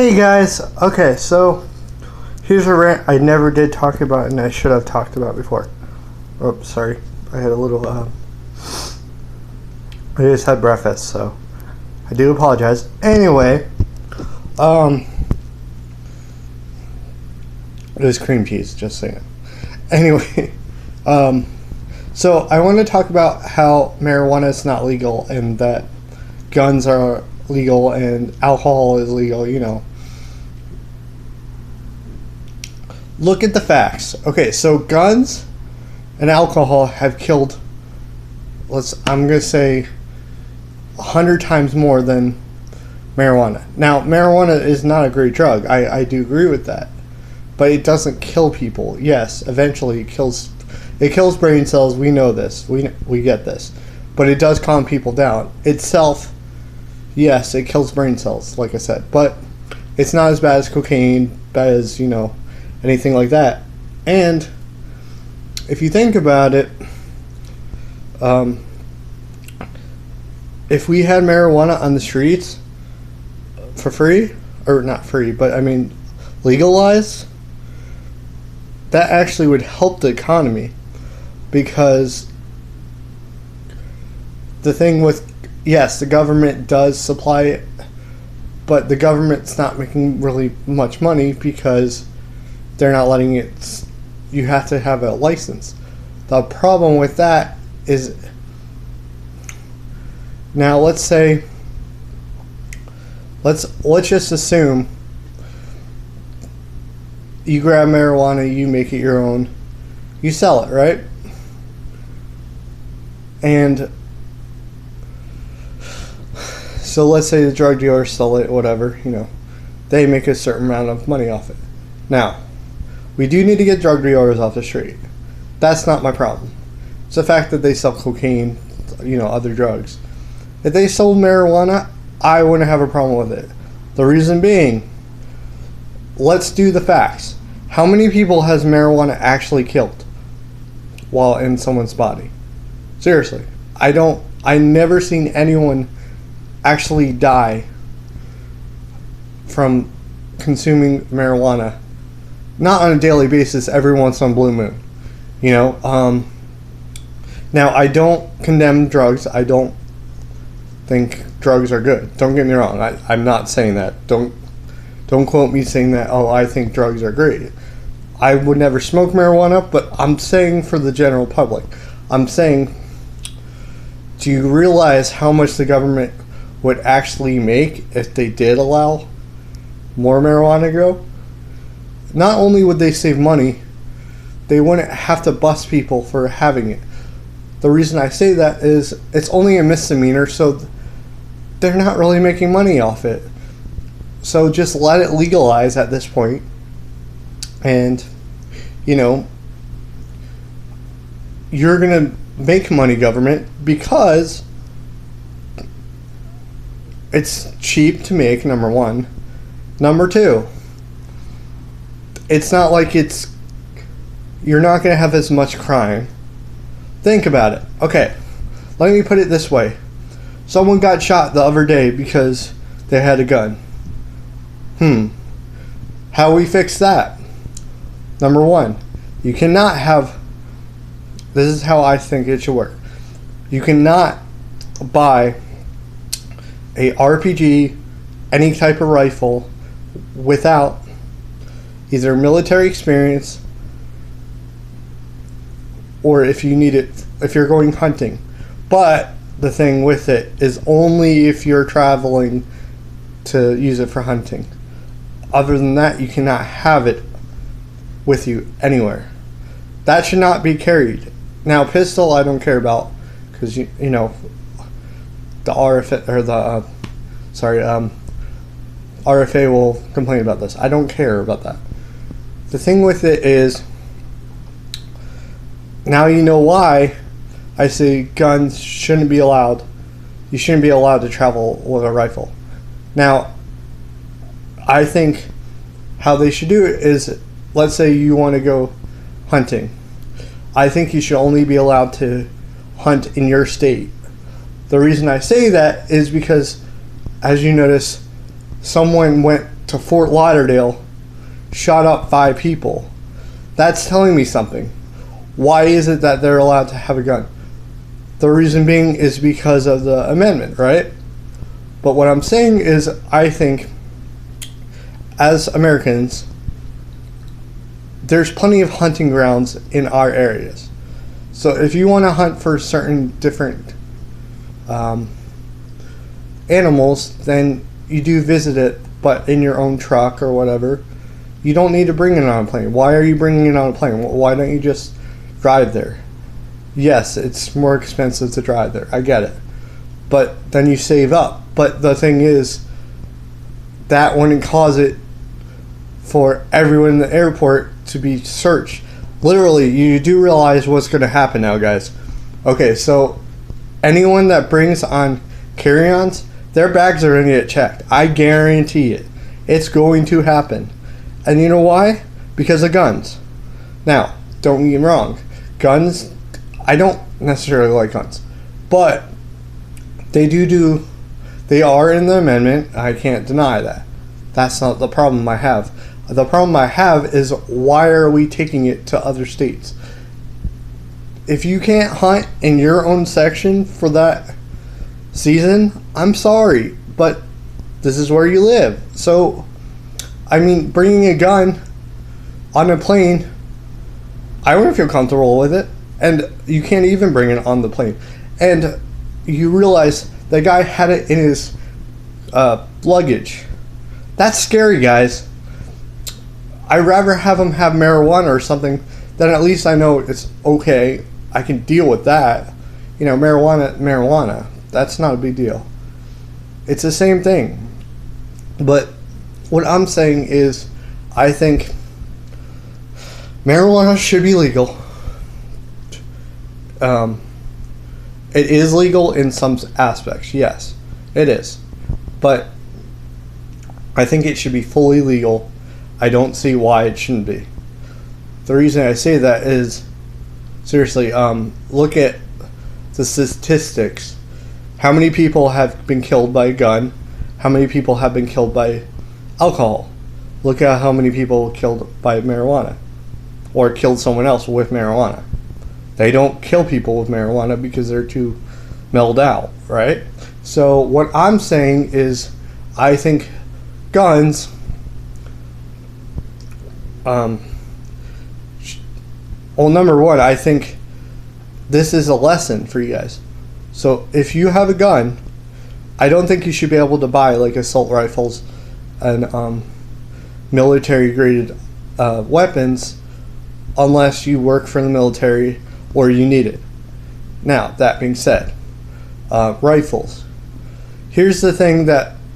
Hey guys, okay, so here's a rant I never did talk about and I should have talked about before. Oh, sorry, I had a little, I just had breakfast, so I do apologize. Anyway, it was cream cheese, just saying. Anyway, so I want to talk about how marijuana is not legal and that guns are legal and alcohol is legal, you know. Look at the facts. Okay, so guns and alcohol have killed, I'm going to say, 100 times more than marijuana. Now, marijuana is not a great drug. I do agree with that. But it doesn't kill people. Yes, eventually it kills brain cells. We know this. We get this. But it does calm people down. Itself, yes, it kills brain cells, like I said. But it's not as bad as cocaine, bad as, anything like that. And if you think about it, if we had marijuana on the streets for free, or not free, but I mean legalized, that actually would help the economy, because the thing with, yes, the government does supply it, but the government's not making really much money because they're not letting it. You have to have a license. The problem with that is, now let's say, let's just assume you grab marijuana, you make it your own, you sell it, right? And so let's say the drug dealers sell it, whatever, they make a certain amount of money off it. Now, we do need to get drug dealers off the street. That's not my problem. It's the fact that they sell cocaine, other drugs. If they sold marijuana, I wouldn't have a problem with it. The reason being, let's do the facts. How many people has marijuana actually killed while in someone's body? Seriously. I never seen anyone actually die from consuming marijuana. Not on a daily basis, every once on blue moon. Now I don't condemn drugs. I don't think drugs are good. Don't get me wrong. I'm not saying that. Don't quote me saying that, I think drugs are great. I would never smoke marijuana, but I'm saying for the general public. I'm saying, do you realize how much the government would actually make if they did allow more marijuana to grow? Not only would they save money, they wouldn't have to bust people for having it. The reason I say that is it's only a misdemeanor, so they're not really making money off it. So just let it legalize at this point. And, you're going to make money, government, because it's cheap to make, number one. Number two, it's not like you're not going to have as much crime. Think about it. Okay, let me put it this way. Someone got shot the other day because they had a gun. How we fix that? Number one, you cannot have, this is how I think it should work. You cannot buy a RPG, any type of rifle, without either military experience, or if you need it, if you're going hunting. But the thing with it is only if you're traveling to use it for hunting. Other than that, you cannot have it with you anywhere. That should not be carried. Now, pistol, I don't care about, because the RFA or the RFA will complain about this. I don't care about that. The thing with it is, now you know why I say guns shouldn't be allowed. You shouldn't be allowed to travel with a rifle. Now, I think how they should do it is, let's say you want to go hunting. I think you should only be allowed to hunt in your state. The reason I say that is because, as you notice, someone went to Fort Lauderdale, shot up 5 people. That's telling me something. Why is it that they're allowed to have a gun? The reason being is because of the amendment, right? But what I'm saying is, I think as Americans, there's plenty of hunting grounds in our areas. So if you want to hunt for certain different animals, then you do visit it, but in your own truck or whatever. You don't need to bring it on a plane. Why are you bringing it on a plane? Why don't you just drive there? Yes, it's more expensive to drive there. I get it. But then you save up. But the thing is, that wouldn't cause it for everyone in the airport to be searched. Literally, you do realize what's going to happen now, guys. Okay, so anyone that brings on carry-ons, their bags are going to get checked. I guarantee it. It's going to happen. And you know why? Because of guns. Now, don't get me wrong. Guns, I don't necessarily like guns. But they are in the amendment. I can't deny that. That's not the problem I have. The problem I have is, why are we taking it to other states? If you can't hunt in your own section for that season, I'm sorry, but this is where you live. So, I mean, bringing a gun on a plane, I wouldn't feel comfortable with it. And you can't even bring it on the plane. And you realize the guy had it in his luggage. That's scary, guys. I'd rather have him have marijuana or something, then at least I know it's okay. I can deal with that. You know, marijuana. That's not a big deal. It's the same thing. But what I'm saying is, I think marijuana should be legal. It is legal in some aspects, yes, it is. But I think it should be fully legal. I don't see why it shouldn't be. The reason I say that is, seriously, look at the statistics. How many people have been killed by a gun? How many people have been killed by alcohol? Look at how many people killed by marijuana, or killed someone else with marijuana. They don't kill people with marijuana because they're too mellowed out, right? So what I'm saying is, I think guns, well, number one, I think this is a lesson for you guys. So if you have a gun, I don't think you should be able to buy like assault rifles and military graded weapons unless you work for the military or you need it. Now, that being said, rifles. Here's the thing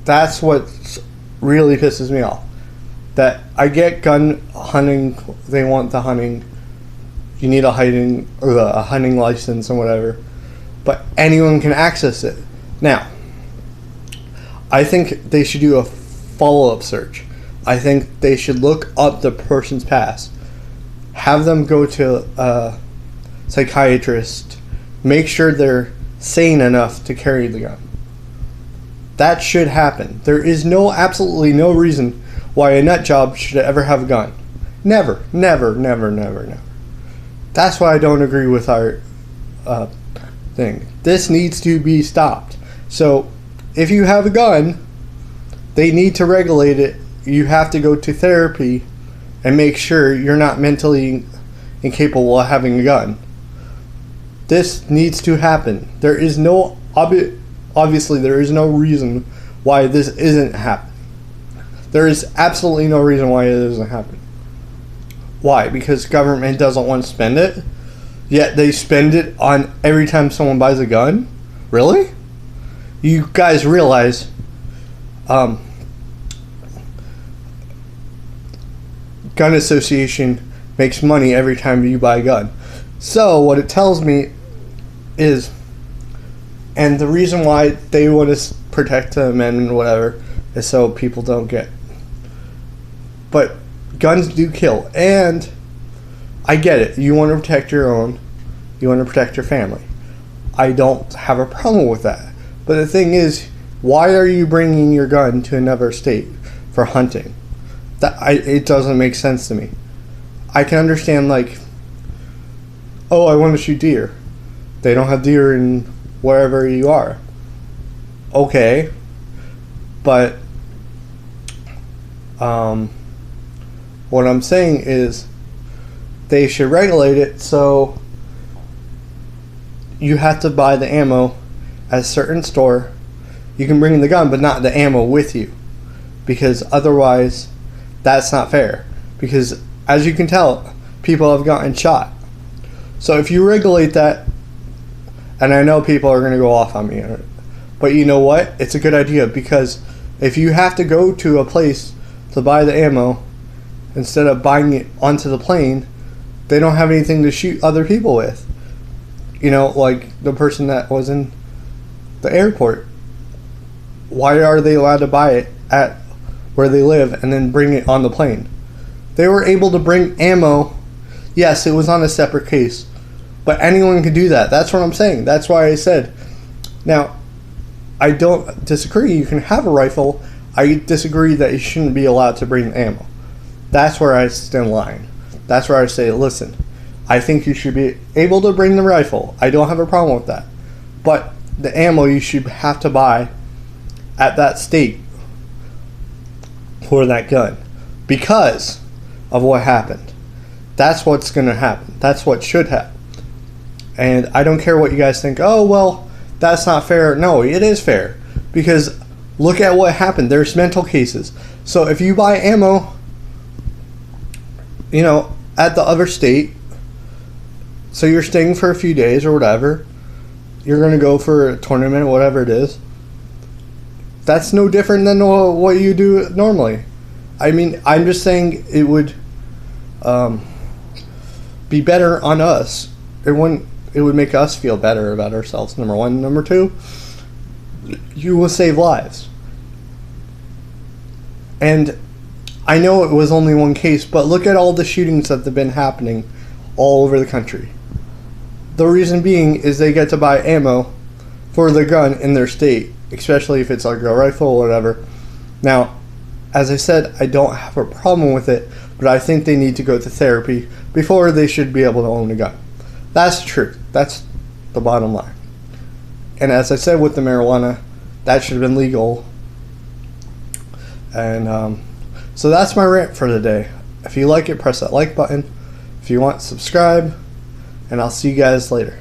that's what really pisses me off. That I get gun hunting, they want the hunting, you need a hunting license and whatever, but anyone can access it. Now, I think they should do a follow-up search. I think they should look up the person's past, have them go to a psychiatrist, make sure they're sane enough to carry the gun. That should happen. There is absolutely no reason why a nut job should ever have a gun. Never, never, never, never, never. That's why I don't agree with our thing. This needs to be stopped. So, if you have a gun, they need to regulate it. You have to go to therapy and make sure you're not mentally incapable of having a gun. This needs to happen. There is obviously there is no reason why this isn't happening. There is absolutely no reason why it doesn't happen. Why? Because government doesn't want to spend it, yet they spend it on every time someone buys a gun? Really? You guys realize Gun Association makes money every time you buy a gun. So what it tells me is, and the reason why they want to protect the amendment and whatever is so people don't get. But guns do kill, and I get it. You want to protect your own. You want to protect your family. I don't have a problem with that. But the thing is, why are you bringing your gun to another state for hunting. It doesn't make sense to me. I can understand, like, oh, I want to shoot deer. They don't have deer in wherever you are. Okay, but what I'm saying is they should regulate it so you have to buy the ammo at a certain store. You can bring the gun, but not the ammo with you, because otherwise that's not fair. Because as you can tell, people have gotten shot. So if you regulate that, and I know people are going to go off on me, but you know what? It's a good idea, because if you have to go to a place to buy the ammo instead of buying it onto the plane, they don't have anything to shoot other people with. You know, like the person that was in the airport. Why are they allowed to buy it at where they live and then bring it on the plane? They were able to bring ammo. Yes, it was on a separate case, but anyone can do that. That's what I'm saying. That's why I said. Now, I don't disagree. You can have a rifle. I disagree that you shouldn't be allowed to bring ammo. That's where I stand line. That's where I say, listen, I think you should be able to bring the rifle. I don't have a problem with that. But the ammo you should have to buy at that state for that gun, because of what happened. That's what's going to happen. That's what should happen. And I don't care what you guys think. Oh, well, that's not fair. No, it is fair, because look at what happened. There's mental cases. So if you buy ammo, you know, at the other state, so you're staying for a few days or whatever, you're going to go for a tournament, whatever it is, that's no different than what you do normally. I mean, I'm just saying it would be better on us. It would make us feel better about ourselves, number one. Number two, you will save lives. And I know it was only one case, but look at all the shootings that have been happening all over the country. The reason being is they get to buy ammo for the gun in their state, especially if it's like a rifle or whatever. Now, as I said, I don't have a problem with it, but I think they need to go to therapy before they should be able to own a gun. That's the truth. That's the bottom line. And as I said with the marijuana, that should have been legal. And so that's my rant for today. If you like it, press that like button. If you want, subscribe. And I'll see you guys later.